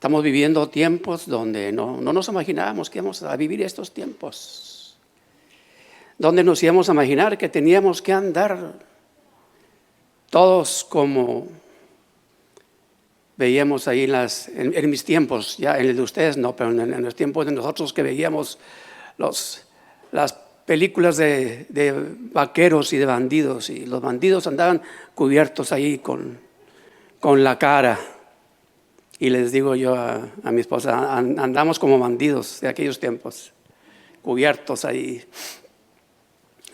Estamos viviendo tiempos donde no nos imaginábamos que íbamos a vivir estos tiempos. Donde nos íbamos a imaginar que teníamos que andar todos como veíamos ahí en mis tiempos, ya en el de ustedes no, pero en los tiempos de nosotros que veíamos las películas de vaqueros y de bandidos, y los bandidos andaban cubiertos ahí con la cara. Y les digo yo a mi esposa, andamos como bandidos de aquellos tiempos, cubiertos ahí.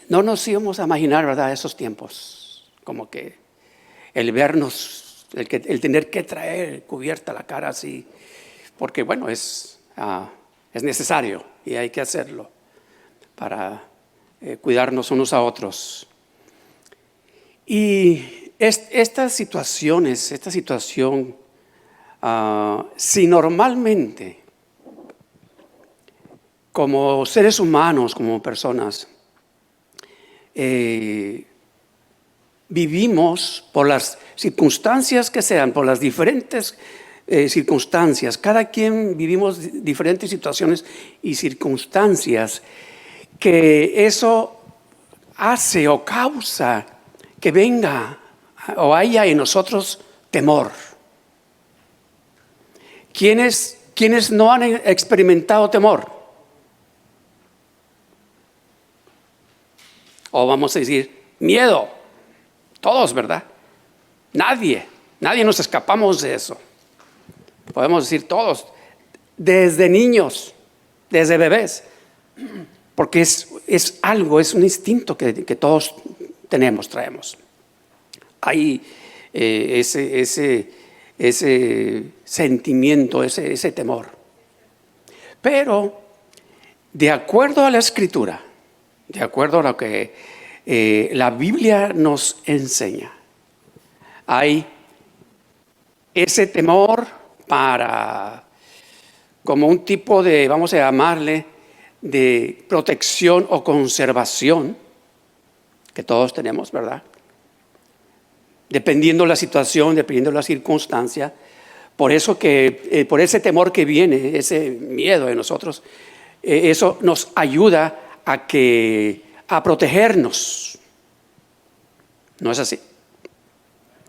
No nos íbamos a imaginar, ¿verdad?, esos tiempos, como que el vernos, el tener que traer cubierta la cara así, porque bueno, es necesario y hay que hacerlo para cuidarnos unos a otros. Y esta situación, si normalmente como seres humanos, como personas, vivimos por las circunstancias que sean, por las diferentes circunstancias, cada quien vivimos diferentes situaciones y circunstancias, que eso hace o causa que venga o haya en nosotros temor. ¿Quiénes no han experimentado temor? O vamos a decir, miedo. Todos, ¿verdad? Nadie nos escapamos de eso. Podemos decir todos, desde niños, desde bebés. Porque es algo, es un instinto que todos traemos. Hay ese sentimiento, ese temor. Pero, de acuerdo a la Escritura, de acuerdo a lo que la Biblia nos enseña, hay ese temor como un tipo de, vamos a llamarle, de protección o conservación que todos tenemos, ¿verdad? Dependiendo la situación, dependiendo la circunstancia. Por eso por ese temor que viene, ese miedo de nosotros, eso nos ayuda a protegernos. ¿No es así?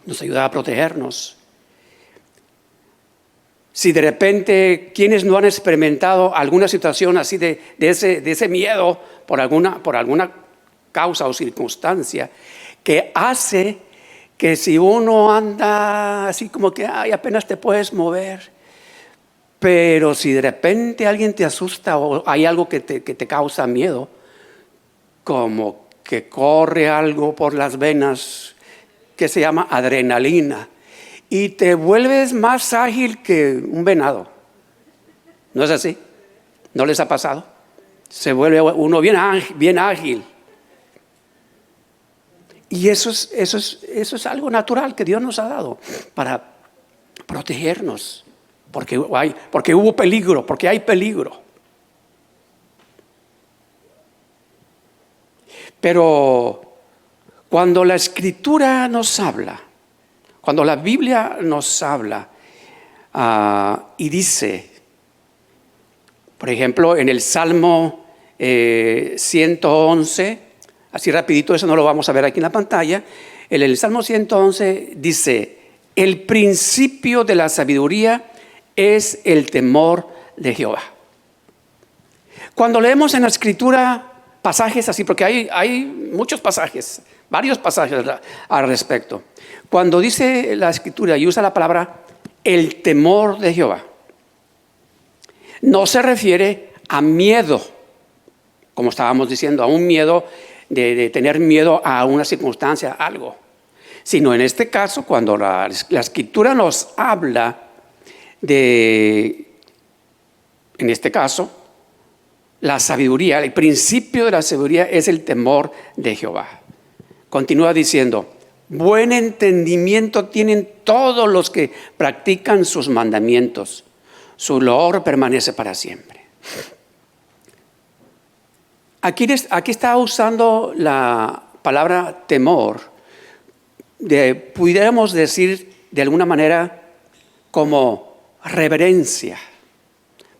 Nos ayuda a protegernos. Si de repente quienes no han experimentado alguna situación así de ese miedo por alguna causa o circunstancia que hace que si uno anda así como que apenas te puedes mover, pero si de repente alguien te asusta o hay algo que te causa miedo, como que corre algo por las venas que se llama adrenalina y te vuelves más ágil que un venado. ¿No es así? ¿No les ha pasado? Se vuelve uno bien ágil. Y eso es algo natural que Dios nos ha dado para protegernos, porque hubo peligro, porque hay peligro. Pero cuando la Escritura nos habla, cuando la Biblia nos habla y dice, por ejemplo, en el Salmo 111, así rapidito, eso no lo vamos a ver aquí en la pantalla, en el Salmo 111 dice, el principio de la sabiduría es el temor de Jehová. Cuando leemos en la Escritura pasajes así, porque hay muchos pasajes, varios pasajes al respecto. Cuando dice la Escritura y usa la palabra el temor de Jehová, no se refiere a miedo, como estábamos diciendo, a un miedo de tener miedo a una circunstancia, algo, sino en este caso cuando la Escritura nos habla en este caso, la sabiduría, el principio de la sabiduría es el temor de Jehová. Continúa diciendo, buen entendimiento tienen todos los que practican sus mandamientos. Su loor permanece para siempre. Aquí está usando la palabra temor, pudiéramos decir de alguna manera como reverencia.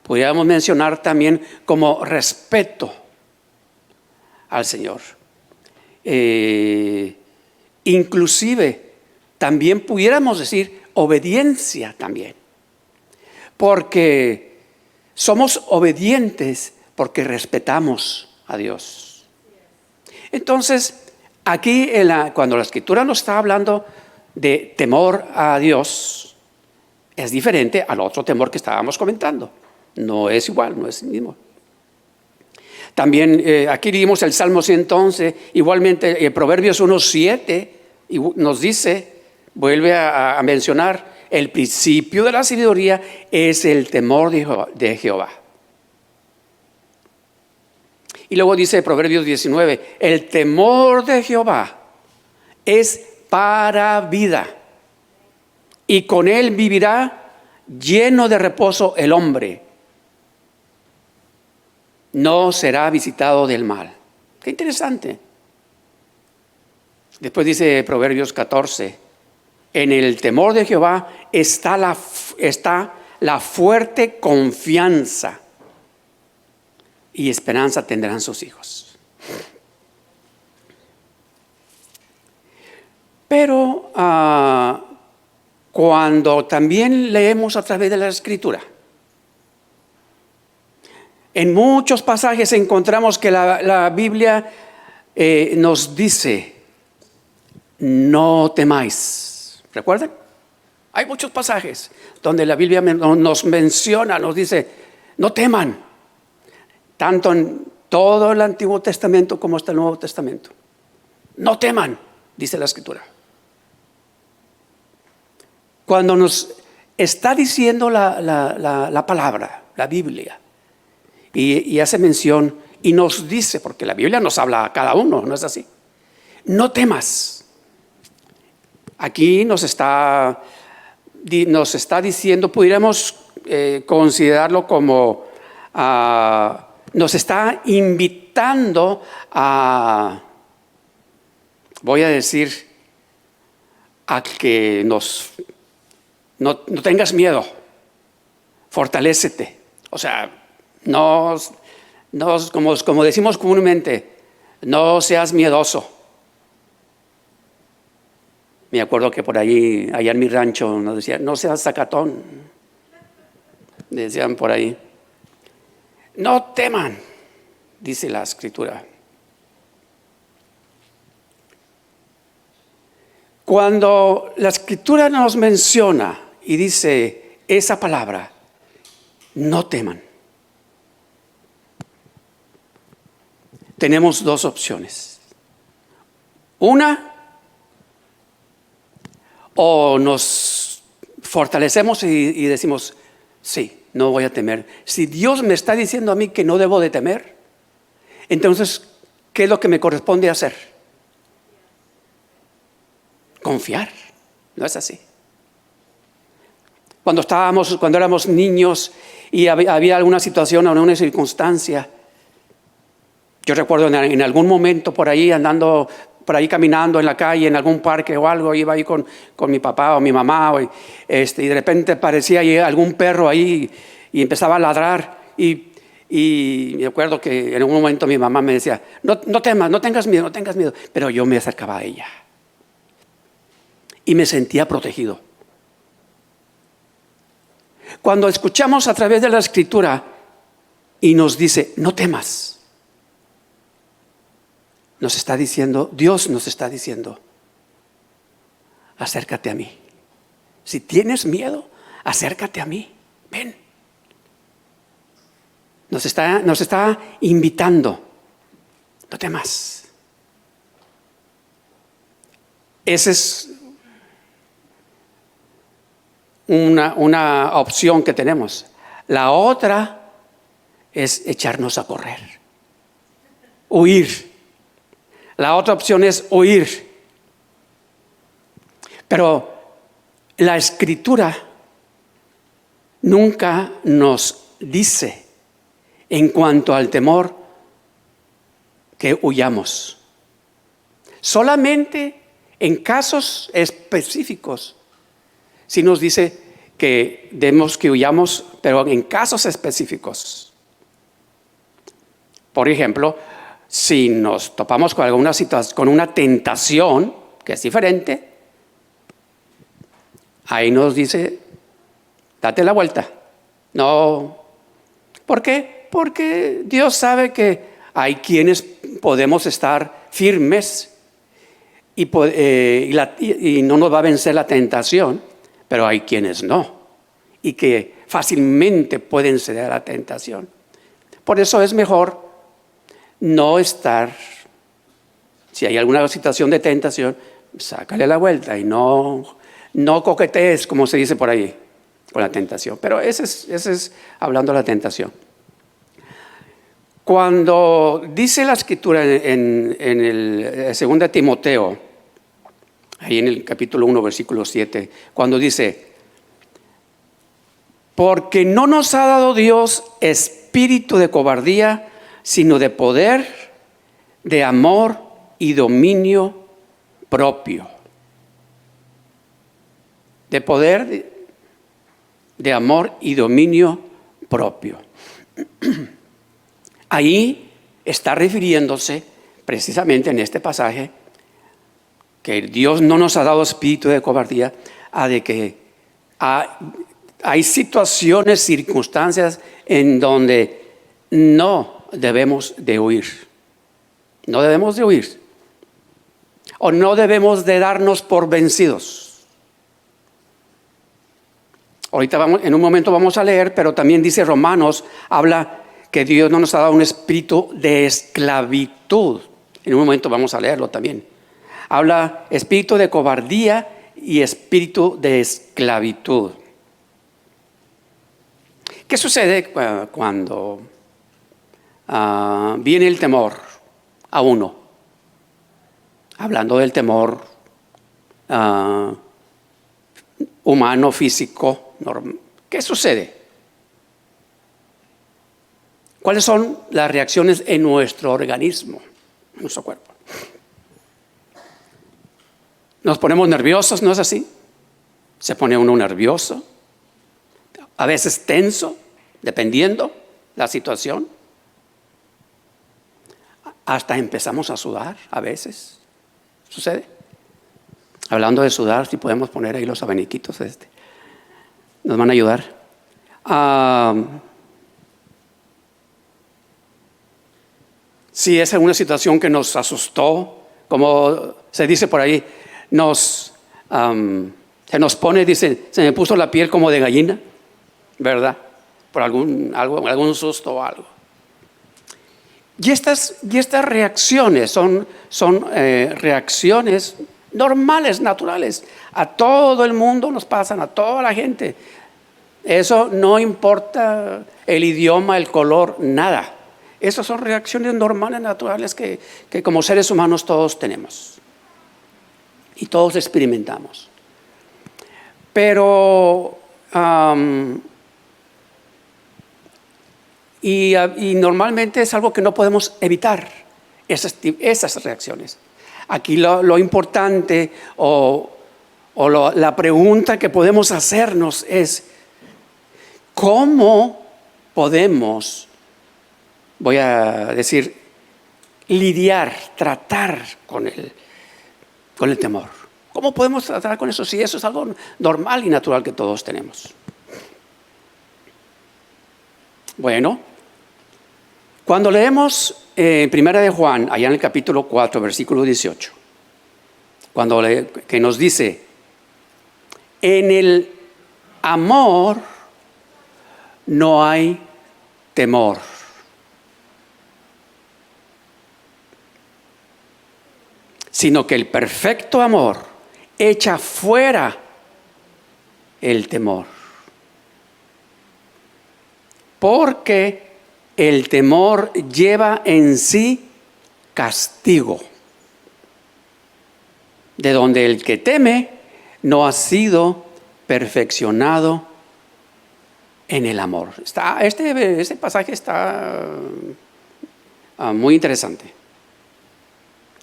Podríamos mencionar también como respeto al Señor. Inclusive también pudiéramos decir obediencia también. Porque somos obedientes porque respetamos a Dios. Entonces, aquí cuando la Escritura nos está hablando de temor a Dios, es diferente al otro temor que estábamos comentando. No es igual, no es el mismo. También aquí leímos el Salmo 111, igualmente Proverbios 1:7 nos dice, vuelve a mencionar, el principio de la sabiduría es el temor de Jehová. Y luego dice Proverbios 19, el temor de Jehová es para vida, y con él vivirá lleno de reposo el hombre. No será visitado del mal. Qué interesante. Después dice Proverbios 14, en el temor de Jehová está la fuerte confianza, y esperanza tendrán sus hijos. Pero cuando también leemos a través de la Escritura, en muchos pasajes encontramos que la Biblia nos dice, no temáis. ¿Recuerdan? Hay muchos pasajes donde la Biblia nos menciona, nos dice, no teman. Tanto en todo el Antiguo Testamento como hasta el Nuevo Testamento. No teman, dice la Escritura. Cuando nos está diciendo la palabra, la Biblia, y hace mención y nos dice, porque la Biblia nos habla a cada uno, ¿no es así? No temas. Aquí nos está diciendo, pudiéramos considerarlo como, nos está invitando a, voy a decir, a que no tengas miedo, fortalécete. O sea, no como decimos comúnmente, no seas miedoso. Me acuerdo que por allí, allá en mi rancho, nos decían, no seas sacatón. Decían por ahí. No teman, dice la Escritura. Cuando la Escritura nos menciona y dice esa palabra, no teman, tenemos dos opciones. Una, o nos fortalecemos y decimos, sí, no voy a temer. Si Dios me está diciendo a mí que no debo de temer, entonces, ¿qué es lo que me corresponde hacer? Confiar. ¿No es así? Cuando éramos niños y había alguna situación o alguna circunstancia, yo recuerdo en algún momento por ahí andando, por ahí caminando en la calle, en algún parque o algo, iba ahí con mi papá o mi mamá, y de repente aparecía ahí algún perro ahí y empezaba a ladrar, y me acuerdo que en algún momento mi mamá me decía, no temas, no tengas miedo, pero yo me acercaba a ella y me sentía protegido. Cuando escuchamos a través de la Escritura y nos dice, no temas, nos está diciendo, Dios nos está diciendo, acércate a mí. Si tienes miedo, acércate a mí. Ven. Nos está invitando. No temas. Esa es una opción que tenemos. La otra es echarnos a correr. Huir. La otra opción es huir. Pero la Escritura nunca nos dice en cuanto al temor que huyamos. Solamente en casos específicos sí nos dice que debemos que huyamos, pero en casos específicos. Por ejemplo, si nos topamos con alguna situación, con una tentación que es diferente, ahí nos dice, date la vuelta. No. ¿Por qué? Porque Dios sabe que hay quienes podemos estar firmes y no nos va a vencer la tentación, pero hay quienes no, y que fácilmente pueden ceder a la tentación. Por eso es mejor no estar, si hay alguna situación de tentación, sácale la vuelta y no coquetees, como se dice por ahí, con la tentación. Pero ese es hablando de la tentación. Cuando dice la Escritura en el 2 Timoteo, ahí en el capítulo 1, versículo 7, cuando dice, porque no nos ha dado Dios espíritu de cobardía, sino de poder, de amor y dominio propio. De poder, de amor y dominio propio. Ahí está refiriéndose precisamente en este pasaje que Dios no nos ha dado espíritu de cobardía, a de que hay situaciones, circunstancias en donde no debemos de huir. No debemos de huir. O no debemos de darnos por vencidos. Ahorita en un momento vamos a leer, pero también dice Romanos, habla que Dios no nos ha dado un espíritu de esclavitud. En un momento vamos a leerlo también. Habla espíritu de cobardía y espíritu de esclavitud. ¿Qué sucede cuando viene el temor a uno? Hablando del temor humano, físico, normal. ¿Qué sucede? ¿Cuáles son las reacciones en nuestro organismo, en nuestro cuerpo? Nos ponemos nerviosos, ¿no es así? Se pone uno nervioso, a veces tenso, dependiendo la situación. Hasta empezamos a sudar, a veces. ¿Sucede? Hablando de sudar, si podemos poner ahí los abaniquitos, nos van a ayudar. Si es alguna situación que nos asustó, como se dice por ahí, se nos pone, dice, se me puso la piel como de gallina, ¿verdad? Por algún susto o algo. Y estas reacciones son reacciones normales, naturales. A todo el mundo nos pasan, a toda la gente. Eso no importa el idioma, el color, nada. Esas son reacciones normales, naturales que como seres humanos todos tenemos. Y todos experimentamos. Pero y normalmente es algo que no podemos evitar, esas reacciones. Aquí lo importante la pregunta que podemos hacernos es, ¿cómo podemos, voy a decir, tratar con el temor? ¿Cómo podemos tratar con eso si eso es algo normal y natural que todos tenemos? Bueno, cuando leemos Primera de Juan, allá en el capítulo 4, versículo 18, que nos dice, en el amor no hay temor. Sino que el perfecto amor echa fuera el temor. Porque el temor lleva en sí castigo, de donde el que teme no ha sido perfeccionado en el amor. Este pasaje está muy interesante.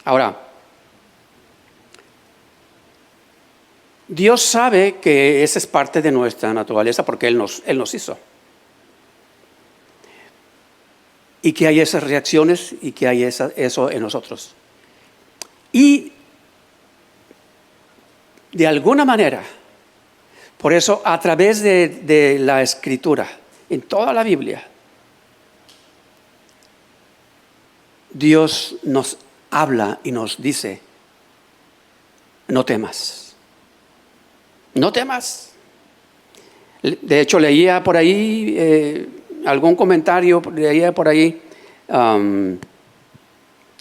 Ahora, Dios sabe que esa es parte de nuestra naturaleza porque Él nos hizo. Y que hay esas reacciones y que hay eso en nosotros. Y de alguna manera, por eso a través de la Escritura, en toda la Biblia, Dios nos habla y nos dice, no temas. No temas. De hecho, leía por ahí algún comentario, leía por ahí,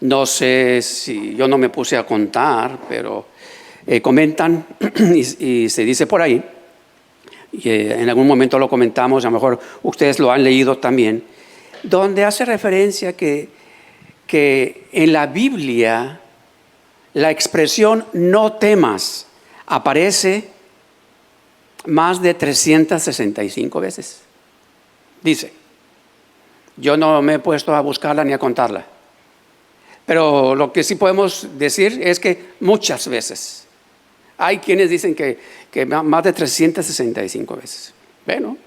no sé si yo no me puse a contar, pero comentan y se dice por ahí, y en algún momento lo comentamos, a lo mejor ustedes lo han leído también, donde hace referencia que en la Biblia la expresión no temas aparece más de 365 veces. Dice, yo no me he puesto a buscarla ni a contarla, pero lo que sí podemos decir es que muchas veces. Hay quienes dicen que más de 365 veces. Bueno,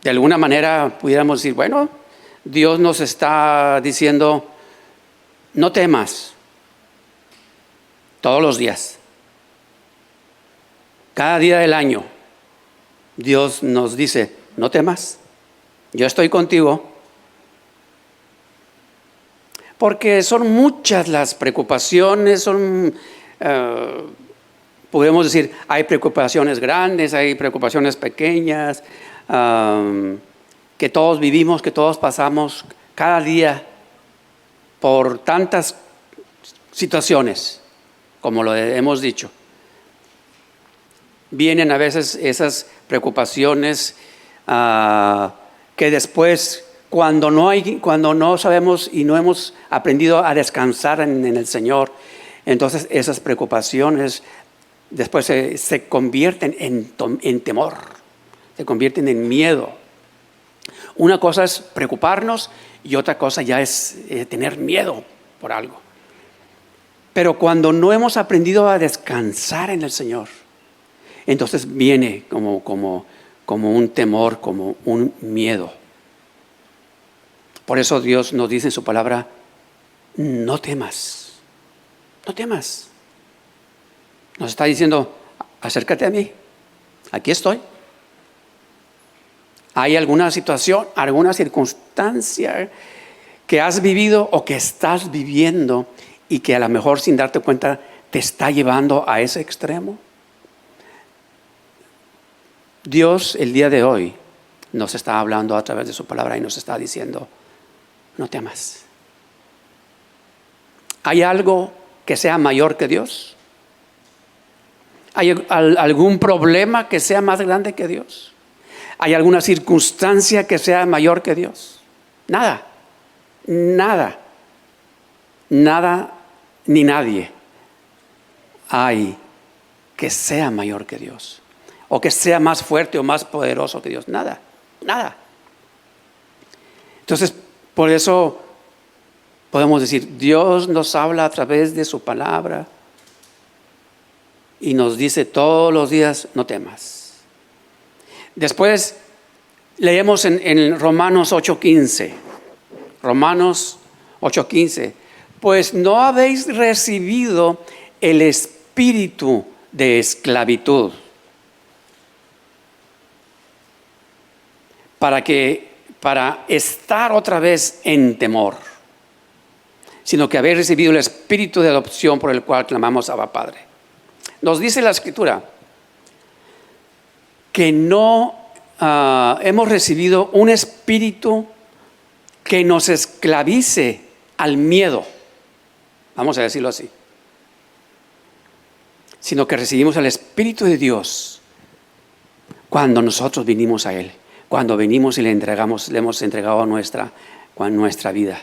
de alguna manera pudiéramos decir, bueno, Dios nos está diciendo, no temas, todos los días, cada día del año, Dios nos dice, no temas, yo estoy contigo. Porque son muchas las preocupaciones, podemos decir, hay preocupaciones grandes, hay preocupaciones pequeñas, que todos vivimos, que todos pasamos cada día por tantas situaciones, como lo hemos dicho. Vienen a veces esas preocupaciones que después, cuando no sabemos y no hemos aprendido a descansar en el Señor, entonces esas preocupaciones después se convierten en temor, se convierten en miedo. Una cosa es preocuparnos y otra cosa ya es tener miedo por algo. Pero cuando no hemos aprendido a descansar en el Señor, entonces viene como un temor, como un miedo. Por eso Dios nos dice en su palabra, no temas, no temas. Nos está diciendo, acércate a mí, aquí estoy. ¿Hay alguna situación, alguna circunstancia que has vivido o que estás viviendo y que a lo mejor sin darte cuenta te está llevando a ese extremo? Dios el día de hoy nos está hablando a través de su palabra y nos está diciendo, no temas. ¿Hay algo que sea mayor que Dios? ¿Hay algún problema que sea más grande que Dios? ¿Hay alguna circunstancia que sea mayor que Dios? Nada, nada, nada ni nadie hay que sea mayor que Dios o que sea más fuerte o más poderoso que Dios. Nada, nada. Entonces, por eso podemos decir, Dios nos habla a través de su palabra y nos dice todos los días, no temas. Después leemos en Romanos 8:15. Romanos 8:15. Pues no habéis recibido el espíritu de esclavitud para estar otra vez en temor, sino que habéis recibido el espíritu de adopción por el cual clamamos Abba Padre. Nos dice la Escritura que no hemos recibido un espíritu que nos esclavice al miedo, vamos a decirlo así, sino que recibimos el Espíritu de Dios cuando nosotros vinimos a Él, cuando venimos y le hemos entregado nuestra vida.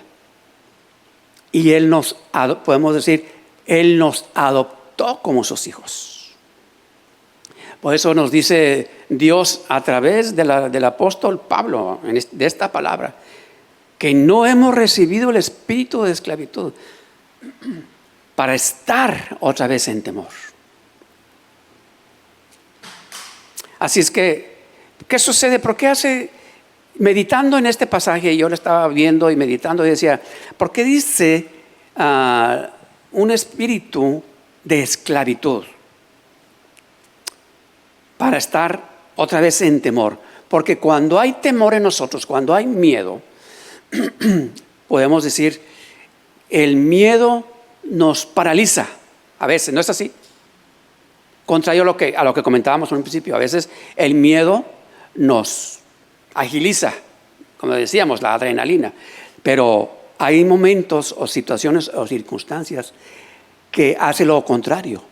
Y Él podemos decir, Él nos adoptó como sus hijos. Por eso nos dice Dios a través del apóstol Pablo, de esta palabra, que no hemos recibido el espíritu de esclavitud para estar otra vez en temor. Así es que, ¿qué sucede? ¿Por qué hace? Meditando en este pasaje, yo lo estaba viendo y meditando y decía, ¿por qué dice un espíritu de esclavitud? Para estar otra vez en temor. Porque cuando hay temor en nosotros, cuando hay miedo, podemos decir, el miedo nos paraliza. A veces, ¿no es así? Contrario a lo que comentábamos en un principio, a veces el miedo nos agiliza, como decíamos, la adrenalina. Pero hay momentos o situaciones o circunstancias que hacen lo contrario.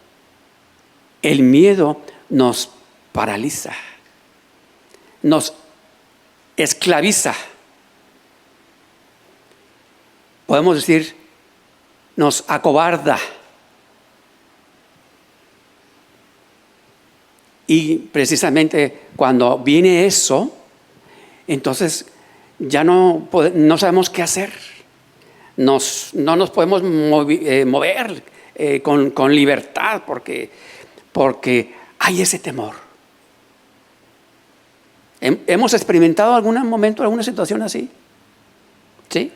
El miedo nos paraliza, nos esclaviza. Podemos decir, nos acobarda. Y precisamente cuando viene eso, entonces ya no sabemos qué hacer. No nos podemos mover con libertad porque hay ese temor. ¿Hemos experimentado algún momento, alguna situación así? ¿Sí?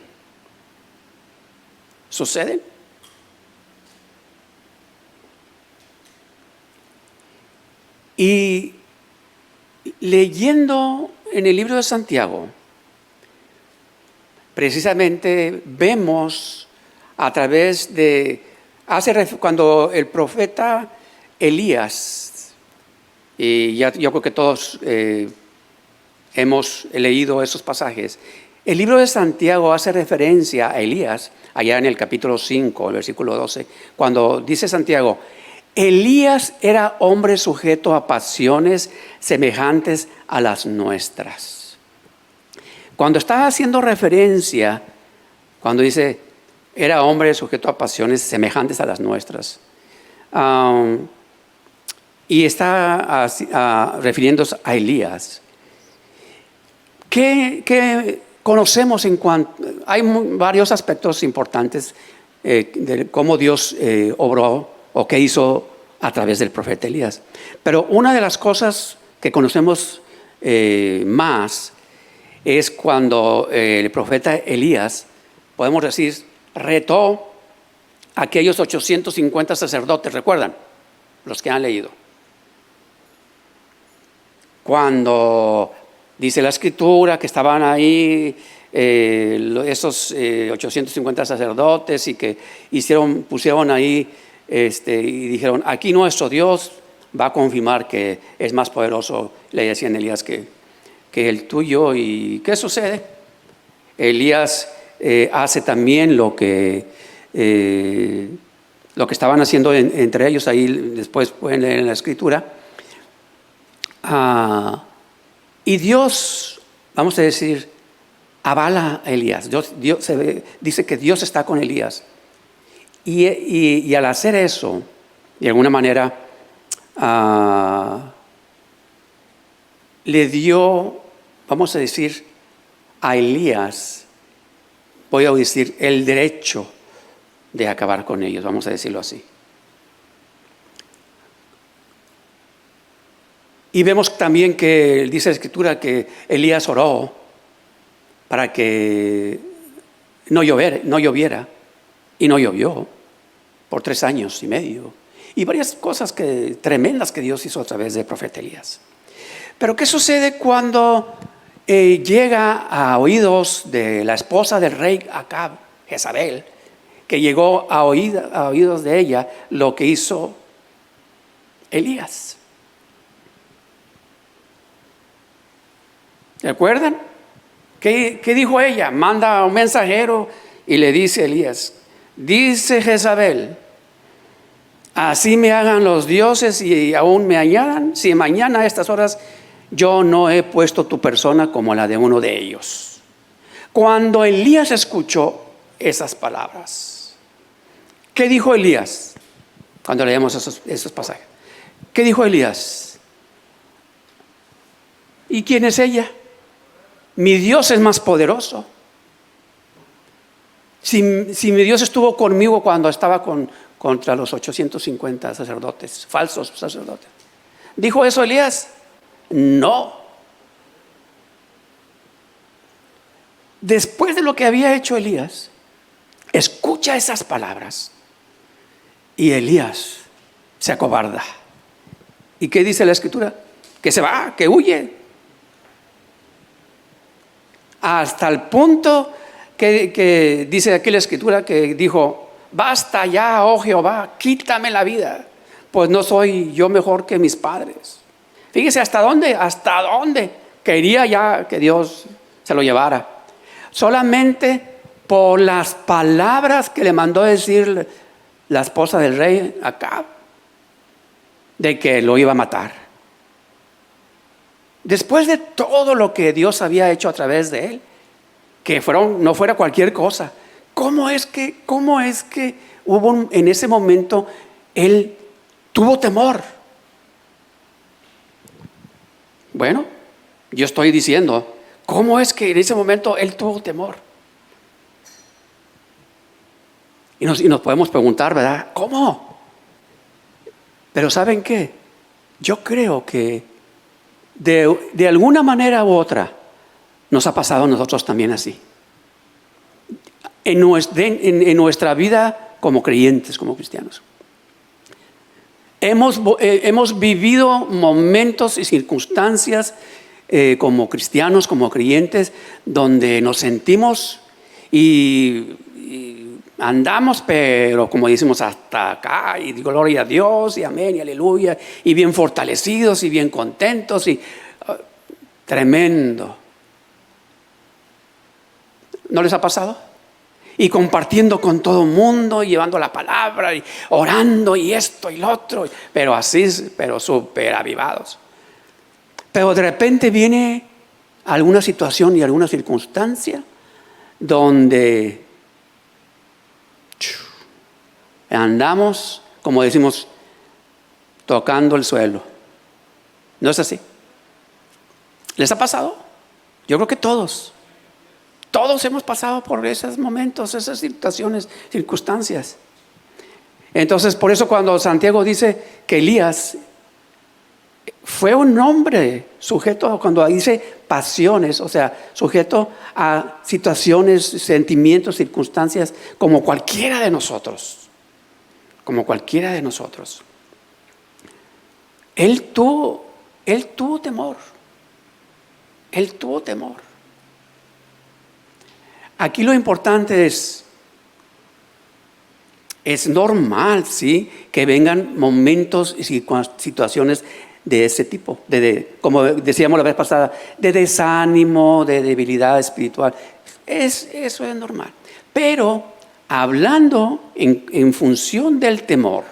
¿Sucede? Y leyendo en el libro de Santiago, precisamente vemos a través de, cuando el profeta Elías, y yo creo que todos hemos leído esos pasajes, el libro de Santiago hace referencia a Elías, allá en el capítulo 5, el versículo 12, cuando dice Santiago, Elías era hombre sujeto a pasiones semejantes a las nuestras. Cuando está haciendo referencia, cuando dice, era hombre sujeto a pasiones semejantes a las nuestras, y está refiriéndose a Elías, ¿qué conocemos en cuanto? Hay varios aspectos importantes de cómo Dios obró o qué hizo a través del profeta Elías. Pero una de las cosas que conocemos más es cuando el profeta Elías, podemos decir, retó a aquellos 850 sacerdotes, ¿recuerdan? Los que han leído. Cuando dice la Escritura que estaban ahí esos 850 sacerdotes y que pusieron ahí y dijeron, aquí nuestro Dios va a confirmar que es más poderoso, le decían a Elías, que el tuyo. ¿Y qué sucede? Elías hace también lo que estaban haciendo entre ellos, ahí después pueden leer en la Escritura. Y Dios, vamos a decir, avala a Elías. Dios dice que Dios está con Elías. Y al hacer eso, de alguna manera, le dio, vamos a decir, a Elías, voy a decir, el derecho de acabar con ellos, vamos a decirlo así. Y vemos también que dice la Escritura que Elías oró para que no lloviera, y no llovió por 3 años y medio. Y varias cosas tremendas que Dios hizo a través del profeta Elías. Pero ¿qué sucede cuando llega a oídos de la esposa del rey Acab, Jezabel, que llegó a oídos de ella lo que hizo Elías? ¿Recuerdan? ¿Qué dijo ella? Manda a un mensajero y le dice a Elías, dice Jezabel, así me hagan los dioses y aún me añadan, si mañana a estas horas yo no he puesto tu persona como la de uno de ellos. Cuando Elías escuchó esas palabras, ¿qué dijo Elías? Cuando leemos esos pasajes, ¿qué dijo Elías? ¿Y quién es ella? Mi Dios es más poderoso. Si mi Dios estuvo conmigo cuando estaba contra los 850 sacerdotes, falsos sacerdotes. ¿Dijo eso Elías? No. Después de lo que había hecho Elías, escucha esas palabras y Elías se acobarda. ¿Y qué dice la Escritura? Que se va, que huye. Hasta el punto que dice aquí la Escritura que dijo: basta ya, oh Jehová, quítame la vida, pues no soy yo mejor que mis padres. Fíjese hasta dónde quería ya que Dios se lo llevara. Solamente por las palabras que le mandó decir la esposa del rey Acab, de que lo iba a matar. Después de todo lo que Dios había hecho a través de él, que no fuera cualquier cosa, ¿cómo es que hubo en ese momento él tuvo temor? Bueno, yo estoy diciendo, ¿cómo es que en ese momento él tuvo temor? Y nos podemos preguntar, ¿verdad? ¿Cómo? Pero ¿saben qué? Yo creo que de alguna manera u otra nos ha pasado a nosotros también así. En nuestra vida como creyentes, como cristianos. Hemos vivido momentos y circunstancias como cristianos, como creyentes, donde nos sentimos y andamos, pero como decimos, hasta acá, y gloria a Dios, y amén, y aleluya, y bien fortalecidos, y bien contentos, y tremendo. ¿No les ha pasado? Y compartiendo con todo el mundo, llevando la palabra, y orando, y esto y lo otro, pero súper avivados. Pero de repente viene alguna situación y alguna circunstancia donde andamos, como decimos, tocando el suelo. ¿No es así? ¿Les ha pasado? Yo creo que todos hemos pasado por esos momentos, esas situaciones, circunstancias. Entonces, por eso cuando Santiago dice que Elías fue un hombre sujeto, cuando dice pasiones, o sea, sujeto a situaciones, sentimientos, circunstancias, como cualquiera de nosotros. Como cualquiera de nosotros. Él tuvo temor. Él tuvo temor. Aquí lo importante es normal, ¿sí?, que vengan momentos y situaciones de ese tipo, como decíamos la vez pasada, de desánimo, de debilidad espiritual. Eso es normal. Pero hablando en función del temor,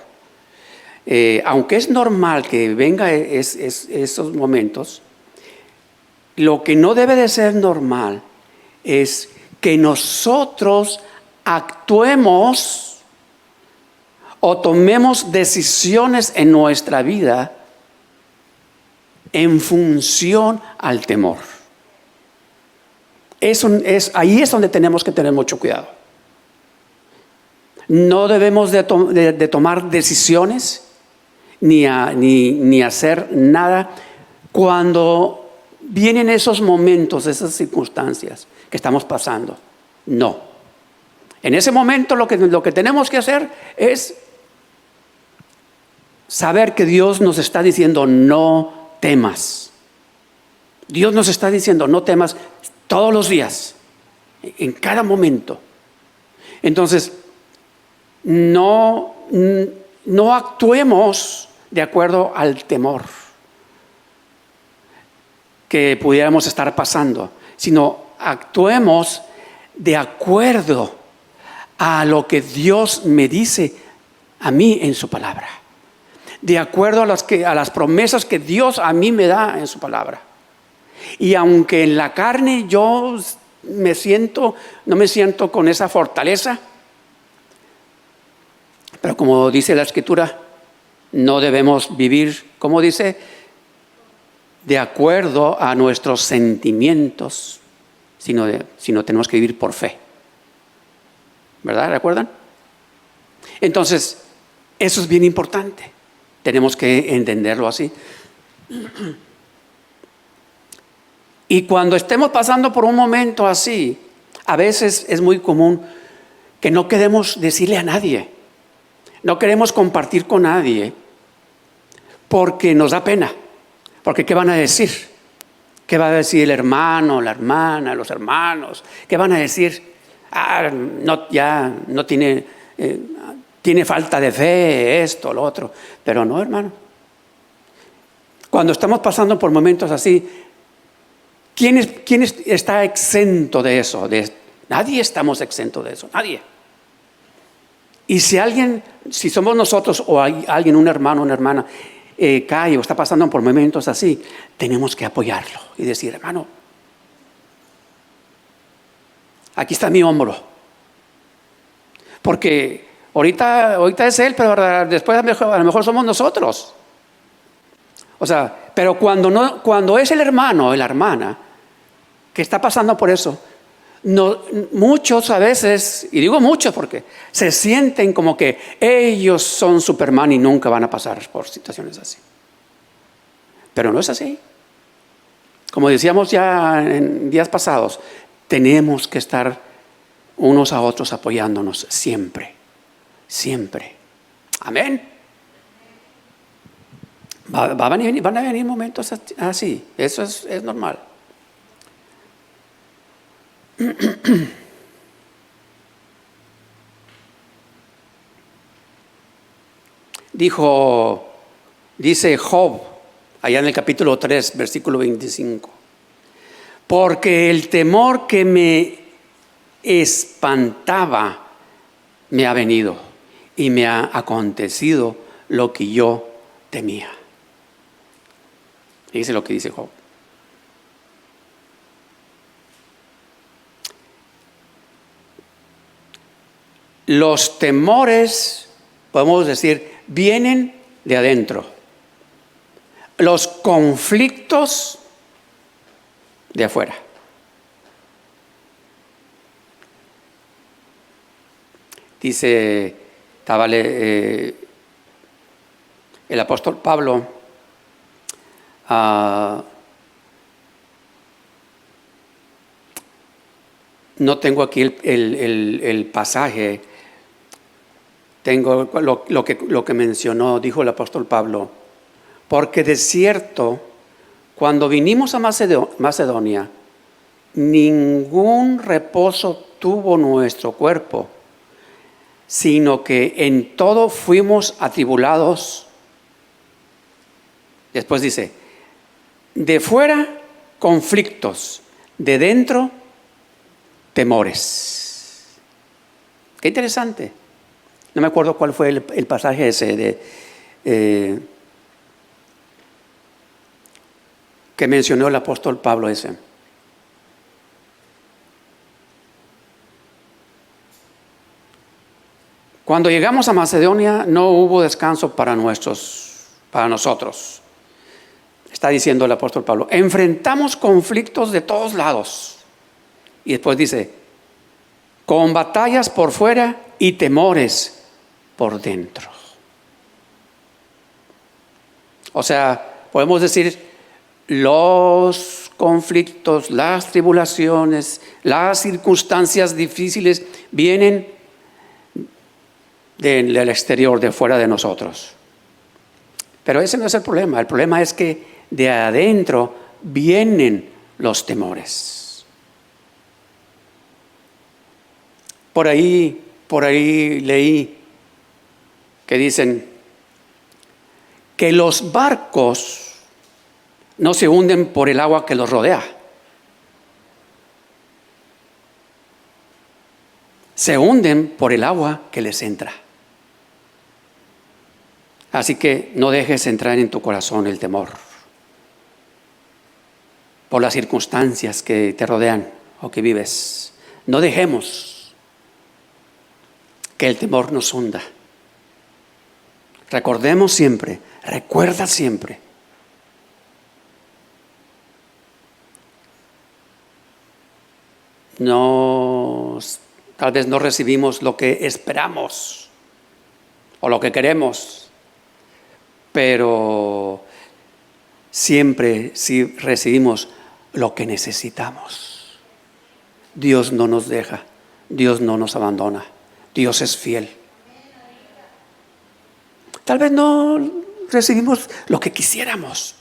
aunque es normal que venga esos momentos, lo que no debe de ser normal es que nosotros actuemos o tomemos decisiones en nuestra vida en función al temor. Ahí es donde tenemos que tener mucho cuidado. No debemos de tomar decisiones ni hacer nada cuando vienen esos momentos, esas circunstancias que estamos pasando. No. En ese momento lo que tenemos que hacer es saber que Dios nos está diciendo no temas. Dios nos está diciendo no temas todos los días, en cada momento. Entonces, no actuemos de acuerdo al temor que pudiéramos estar pasando, sino actuemos de acuerdo a lo que Dios me dice a mí en su palabra, de acuerdo a las promesas que Dios a mí me da en su palabra. Y aunque en la carne yo no me siento con esa fortaleza, pero como dice la Escritura, no debemos vivir, como dice, de acuerdo a nuestros sentimientos, sino tenemos que vivir por fe. ¿Verdad? ¿Recuerdan? Entonces, eso es bien importante. Tenemos que entenderlo así. Y cuando estemos pasando por un momento así, a veces es muy común que no queremos decirle a nadie, no queremos compartir con nadie, porque nos da pena, porque ¿qué van a decir? ¿Qué va a decir el hermano, la hermana, los hermanos? ¿Qué van a decir? No, ya no tiene, tiene falta de fe, esto, lo otro. Pero no, hermano. Cuando estamos pasando por momentos así, ¿quién está exento de eso? Nadie estamos exentos de eso, nadie. Y si somos nosotros o hay alguien, un hermano, una hermana, cae o está pasando por momentos así, tenemos que apoyarlo y decir, hermano, aquí está mi hombro. Porque ahorita es él, pero después a lo mejor somos nosotros. O sea, pero cuando es el hermano o la hermana que está pasando por eso, muchos a veces, y digo muchos porque se sienten como que ellos son Superman y nunca van a pasar por situaciones así. Pero no es así. Como decíamos ya en días pasados, tenemos que estar unos a otros apoyándonos siempre, siempre. Amén. Van a venir momentos así, eso es normal. Dice Job, allá en el capítulo 3, versículo 25, porque el temor que me espantaba me ha venido y me ha acontecido lo que yo temía. Dice lo que dice Job. Los temores, podemos decir, vienen de adentro. Los conflictos de afuera. Dice el apóstol Pablo, no tengo aquí el pasaje, tengo lo que mencionó, dijo el apóstol Pablo, porque de cierto, cuando vinimos a Macedonia, ningún reposo tuvo nuestro cuerpo, sino que en todo fuimos atribulados. Después dice, de fuera conflictos, de dentro temores. Qué interesante. No me acuerdo cuál fue el pasaje ese que mencionó el apóstol Pablo ese. Cuando llegamos a Macedonia no hubo descanso para nosotros. Está diciendo el apóstol Pablo, enfrentamos conflictos de todos lados. Y después dice, con batallas por fuera y temores por dentro. O sea, podemos decir, los conflictos, las tribulaciones, las circunstancias difíciles vienen del exterior, de fuera de nosotros. Pero ese no es el problema es que de adentro vienen los temores. Por ahí leí que dicen que los barcos no se hunden por el agua que los rodea. Se hunden por el agua que les entra. Así que no dejes entrar en tu corazón el temor por las circunstancias que te rodean o que vives. No dejemos que el temor nos hunda. Recordemos siempre, recuerda siempre. Tal vez no recibimos lo que esperamos o lo que queremos, pero siempre sí recibimos lo que necesitamos. Dios no nos deja, Dios no nos abandona, Dios es fiel. Tal vez no recibimos lo que quisiéramos,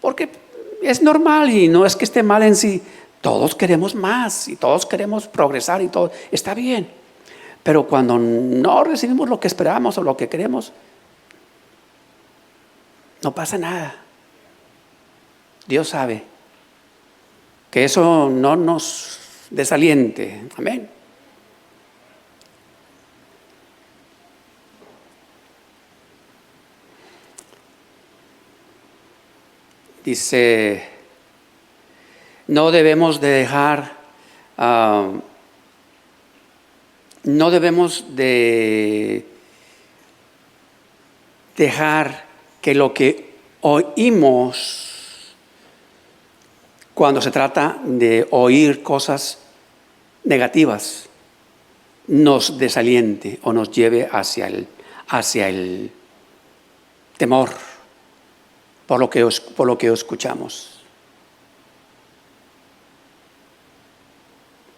porque es normal y no es que esté mal en sí. Todos queremos más y todos queremos progresar y todo está bien. Pero cuando no recibimos lo que esperamos o lo que queremos, no pasa nada. Dios sabe que eso no nos desaliente. Amén. Dice, no debemos de dejar, no debemos de dejar que lo que oímos, cuando se trata de oír cosas negativas, nos desaliente o nos lleve hacia el temor por lo que escuchamos.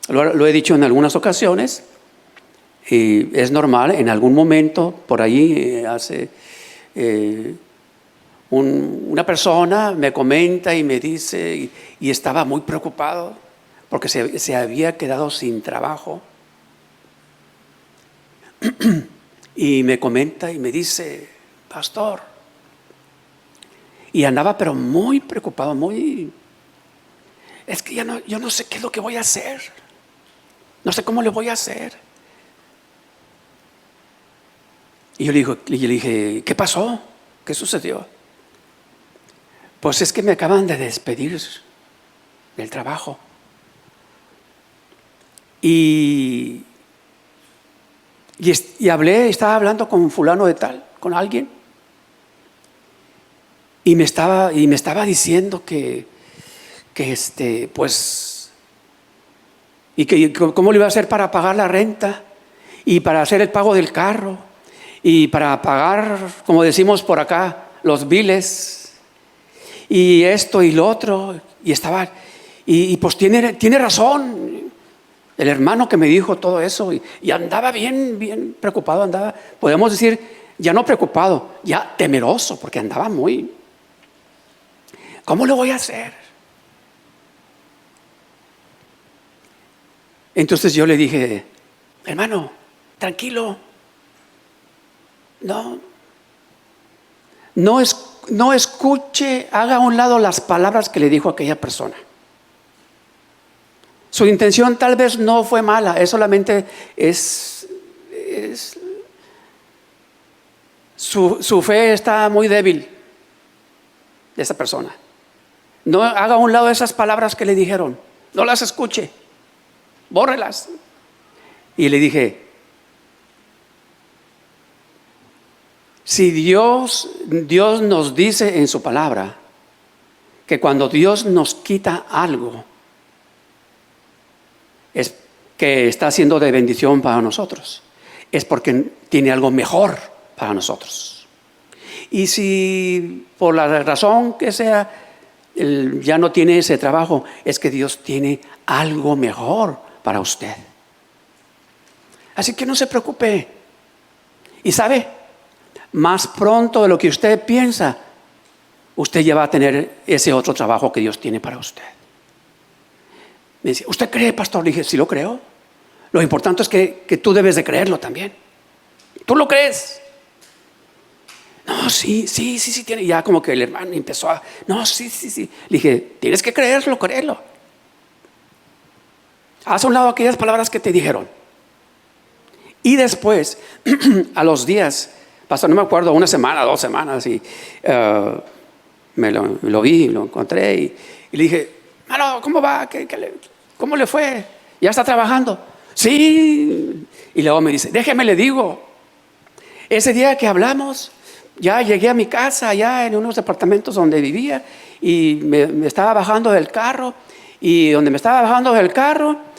Lo he dicho en algunas ocasiones y es normal, en algún momento por ahí una persona me comenta y me dice, y estaba muy preocupado porque se había quedado sin trabajo. Y me comenta y me dice, pastor, y andaba pero muy preocupado, es que yo no sé qué es lo que voy a hacer, no sé cómo le voy a hacer. Y yo le dije, ¿qué pasó? ¿Qué sucedió? Pues es que me acaban de despedir del trabajo. Y estaba hablando con fulano de tal, con alguien. Y me estaba diciendo que cómo le iba a hacer para pagar la renta y para hacer el pago del carro y para pagar, como decimos por acá, los biles y esto y lo otro. Y pues tiene razón el hermano que me dijo todo eso y andaba bien preocupado, podemos decir, ya no preocupado, ya temeroso, porque andaba muy... ¿Cómo lo voy a hacer? Entonces yo le dije, hermano, tranquilo, no escuche, haga a un lado las palabras que le dijo aquella persona. Su intención tal vez no fue mala, es solamente su fe está muy débil de esa persona. No haga a un lado esas palabras que le dijeron, no las escuche, bórrelas. Y le dije, si Dios nos dice en su palabra que cuando Dios nos quita algo, es que está haciendo de bendición para nosotros, es porque tiene algo mejor para nosotros. Y si por la razón que sea ya no tiene ese trabajo, es que Dios tiene algo mejor para usted. Así que no se preocupe. Y sabe, más pronto de lo que usted piensa, usted ya va a tener ese otro trabajo que Dios tiene para usted. Me dice, ¿usted cree, pastor? Le dije, sí lo creo. Lo importante es que tú debes de creerlo también. ¿Tú lo crees? No, sí tiene. Ya como que el hermano empezó a, no, sí. Le dije, tienes que creerlo, créelo. Haz a un lado aquellas palabras que te dijeron. Y después, a los días, pasó, no me acuerdo, 1 semana, 2 semanas, y me lo vi, lo encontré, y le dije, hermano, ¿cómo va? ¿Cómo le fue? ¿Ya está trabajando? Sí. Y luego me dice, déjeme le digo, ese día que hablamos, ya llegué a mi casa, allá en unos departamentos donde vivía, y me estaba bajando del carro, y donde me estaba bajando del carro,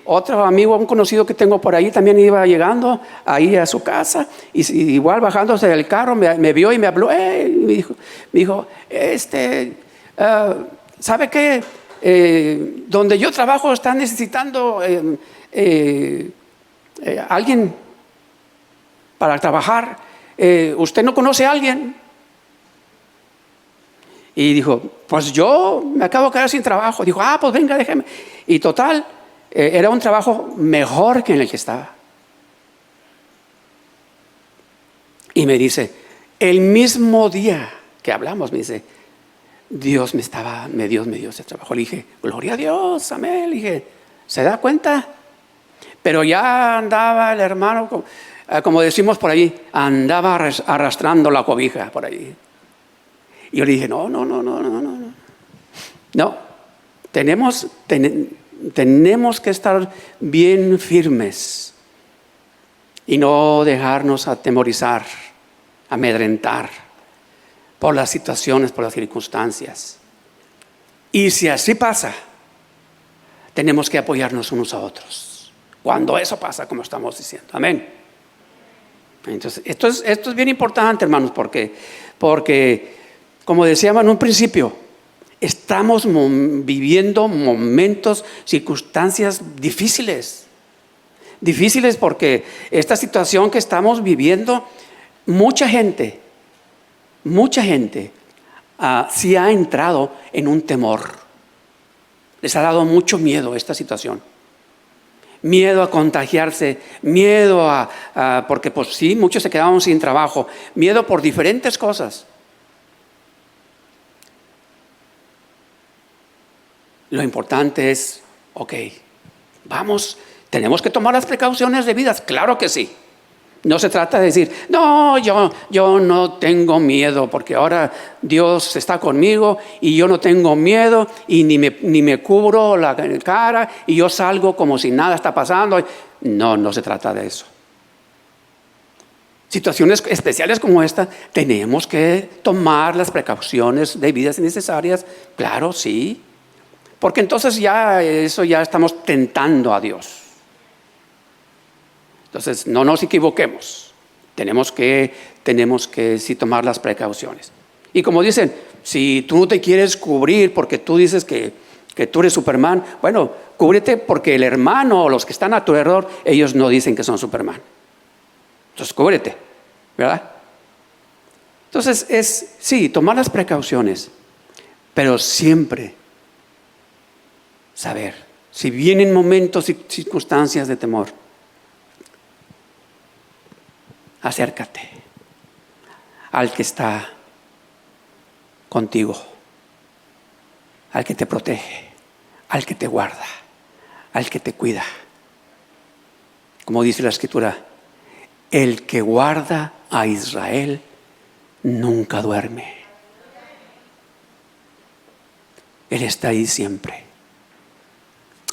otro amigo, un conocido que tengo por ahí, también iba llegando ahí a su casa, y igual bajándose del carro me vio y me habló, y me dijo, ¿sabe qué? Donde yo trabajo están necesitando alguien para trabajar. ¿Usted no conoce a alguien? Y dijo, pues yo me acabo de quedar sin trabajo. Dijo, pues venga, déjeme. Y total, era un trabajo mejor que en el que estaba. Y me dice, el mismo día que hablamos, me dice, Dios me dio ese trabajo. Le dije, gloria a Dios, amén. Le dije, ¿se da cuenta? Pero ya andaba el hermano, como decimos por ahí, andaba arrastrando la cobija por ahí. Y yo le dije, no. No, tenemos que estar bien firmes y no dejarnos atemorizar, amedrentar por las situaciones, por las circunstancias. Y si así pasa, tenemos que apoyarnos unos a otros. Cuando eso pasa, como estamos diciendo. Amén. Entonces, esto es bien importante, hermanos, porque como decíamos en un principio, estamos viviendo momentos, circunstancias difíciles. Difíciles porque esta situación que estamos viviendo, mucha gente sí ha entrado en un temor. Les ha dado mucho miedo esta situación. Miedo a contagiarse, miedo porque pues sí, muchos se quedaron sin trabajo, miedo por diferentes cosas. Lo importante es, tenemos que tomar las precauciones debidas, claro que sí. No se trata de decir, no, yo no tengo miedo porque ahora Dios está conmigo y yo no tengo miedo y ni me cubro la cara y yo salgo como si nada está pasando. No se trata de eso. Situaciones especiales como esta, tenemos que tomar las precauciones debidas y necesarias, claro, sí. Porque entonces ya estamos tentando a Dios. Entonces, no nos equivoquemos. Tenemos que sí tomar las precauciones. Y como dicen, si tú no te quieres cubrir porque tú dices que tú eres Superman, bueno, cúbrete porque el hermano o los que están a tu alrededor, ellos no dicen que son Superman. Entonces, cúbrete, ¿verdad? Entonces, sí, tomar las precauciones, pero siempre saber, si vienen momentos y circunstancias de temor, acércate al que está contigo, al que te protege, al que te guarda, al que te cuida. Como dice la Escritura, el que guarda a Israel nunca duerme. Él está ahí siempre.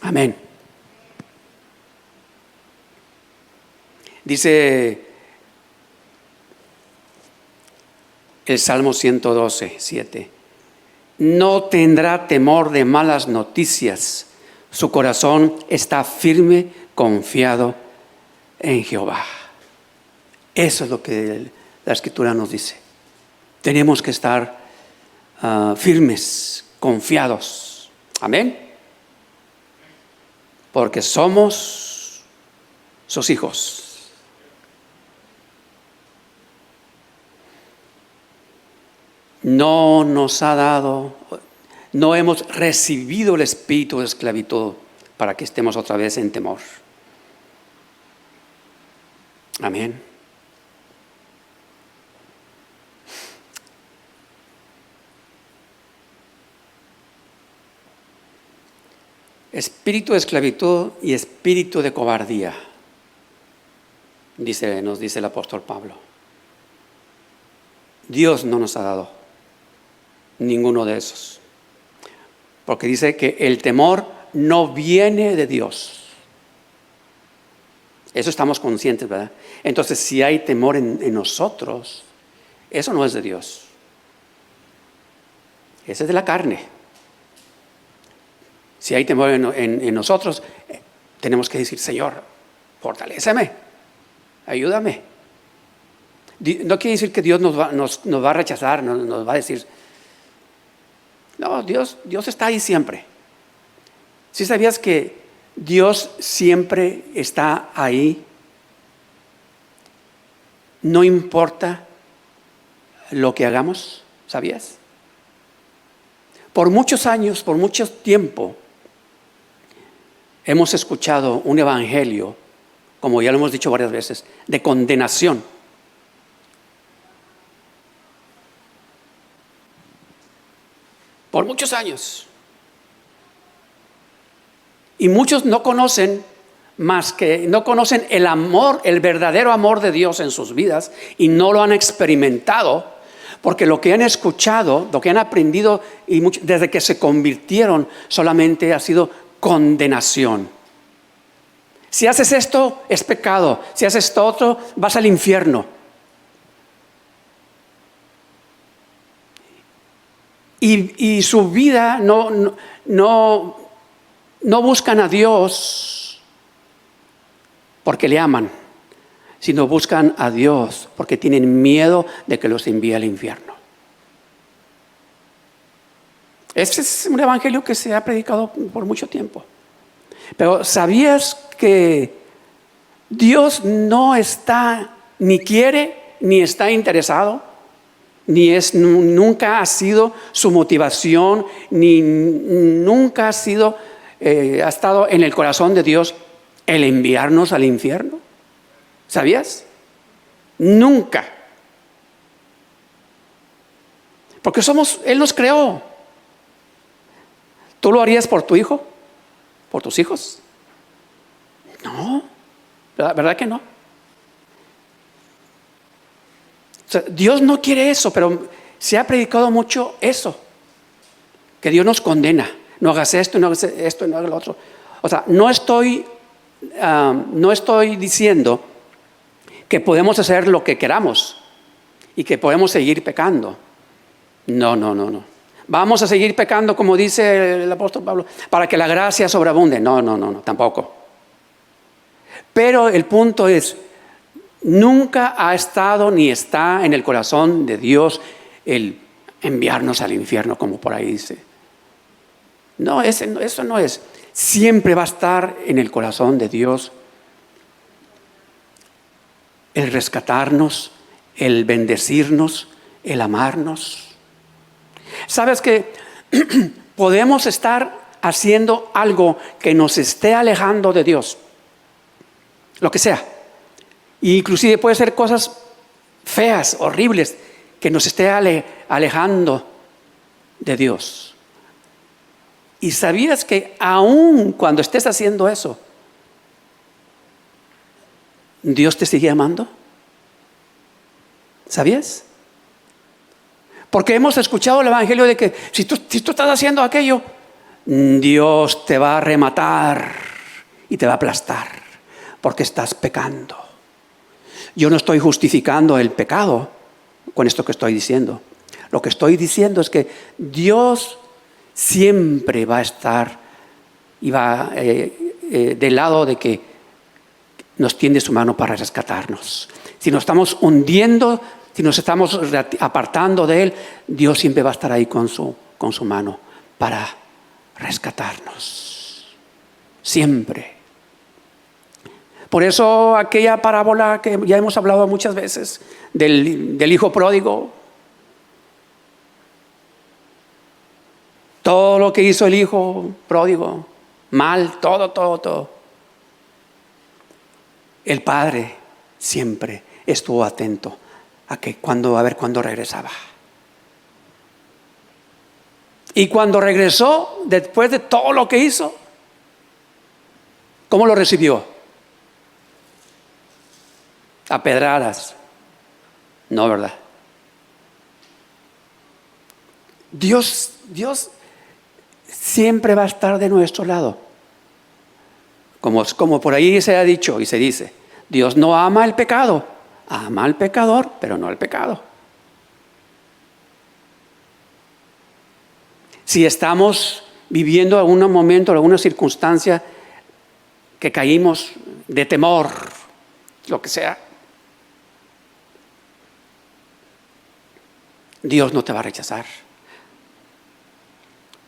Amén. Dice el Salmo 112, 7. No tendrá temor de malas noticias. Su corazón está firme, confiado en Jehová. Eso es lo que la Escritura nos dice. Tenemos que estar firmes, confiados. Amén. Porque somos sus hijos. No hemos recibido el espíritu de esclavitud para que estemos otra vez en temor. Amén. Espíritu de esclavitud y espíritu de cobardía, nos dice el apóstol Pablo. Dios no nos ha dado ninguno de esos. Porque dice que el temor no viene de Dios. Eso estamos conscientes, ¿verdad? Entonces, si hay temor en nosotros, eso no es de Dios. Ese es de la carne. Si hay temor en nosotros, tenemos que decir, Señor, fortaléceme, ayúdame. No quiere decir que Dios nos va a rechazar, nos va a decir, No, Dios está ahí siempre. ¿Sí sabías que Dios siempre está ahí? No importa lo que hagamos, ¿sabías? Por muchos años, por mucho tiempo, hemos escuchado un evangelio, como ya lo hemos dicho varias veces, de condenación. Por muchos años. Y muchos no conocen el amor, el verdadero amor de Dios en sus vidas y no lo han experimentado porque lo que han escuchado, lo que han aprendido desde que se convirtieron solamente ha sido condenación. Si haces esto es pecado, si haces esto otro vas al infierno. Y su vida no buscan a Dios porque le aman, sino buscan a Dios porque tienen miedo de que los envíe al infierno. Ese es un evangelio que se ha predicado por mucho tiempo. Pero ¿sabías que Dios no está, ni quiere, ni está interesado? Nunca ha sido su motivación, ni nunca ha estado en el corazón de Dios el enviarnos al infierno. ¿Sabías? Nunca. Porque Él nos creó. ¿Tú lo harías por tu hijo? ¿Por tus hijos? No, ¿verdad que no? O sea, Dios no quiere eso, pero se ha predicado mucho eso, que Dios nos condena. No hagas esto, no hagas esto, no hagas lo otro. O sea, no estoy diciendo que podemos hacer lo que queramos y que podemos seguir pecando. No. Vamos a seguir pecando, como dice el apóstol Pablo, para que la gracia sobreabunde. No, tampoco. Pero el punto es, nunca ha estado ni está en el corazón de Dios el enviarnos al infierno, como por ahí dice. No, eso no es. Siempre va a estar en el corazón de Dios el rescatarnos, el bendecirnos, el amarnos. ¿Sabes que podemos estar haciendo algo que nos esté alejando de Dios? Lo que sea. Inclusive puede ser cosas feas, horribles, que nos esté alejando de Dios. ¿Y sabías que aún cuando estés haciendo eso, Dios te sigue amando? ¿Sabías? Porque hemos escuchado el evangelio de que si tú estás haciendo aquello, Dios te va a rematar y te va a aplastar porque estás pecando. Yo no estoy justificando el pecado con esto que estoy diciendo. Lo que estoy diciendo es que Dios siempre va a estar y va del lado de que nos tiende su mano para rescatarnos. Si nos estamos hundiendo, si nos estamos apartando de Él, Dios siempre va a estar ahí con su mano para rescatarnos. Siempre. Por eso aquella parábola que ya hemos hablado muchas veces del hijo pródigo. Todo lo que hizo el hijo pródigo, mal, todo. El padre siempre estuvo atento a ver cuándo regresaba. Y cuando regresó, después de todo lo que hizo, ¿cómo lo recibió? A pedradas. No, ¿verdad? Dios siempre va a estar de nuestro lado. Como por ahí se ha dicho y se dice, Dios no ama el pecado, ama al pecador, pero no al pecado. Si estamos viviendo algún momento, alguna circunstancia que caímos de temor, lo que sea, Dios no te va a rechazar.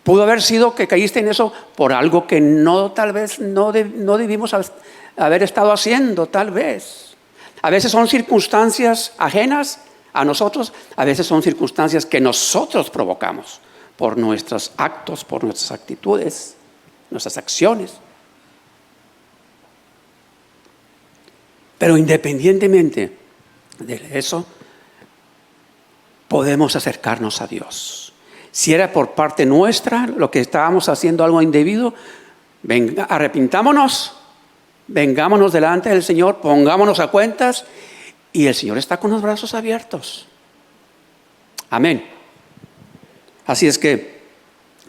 Pudo haber sido que caíste en eso por algo que tal vez no debimos haber estado haciendo, tal vez. A veces son circunstancias ajenas a nosotros, a veces son circunstancias que nosotros provocamos por nuestros actos, por nuestras actitudes, nuestras acciones. Pero independientemente de eso, podemos acercarnos a Dios. Si era por parte nuestra lo que estábamos haciendo algo indebido, arrepintámonos, vengámonos delante del Señor, pongámonos a cuentas y el Señor está con los brazos abiertos. Amén. Así es que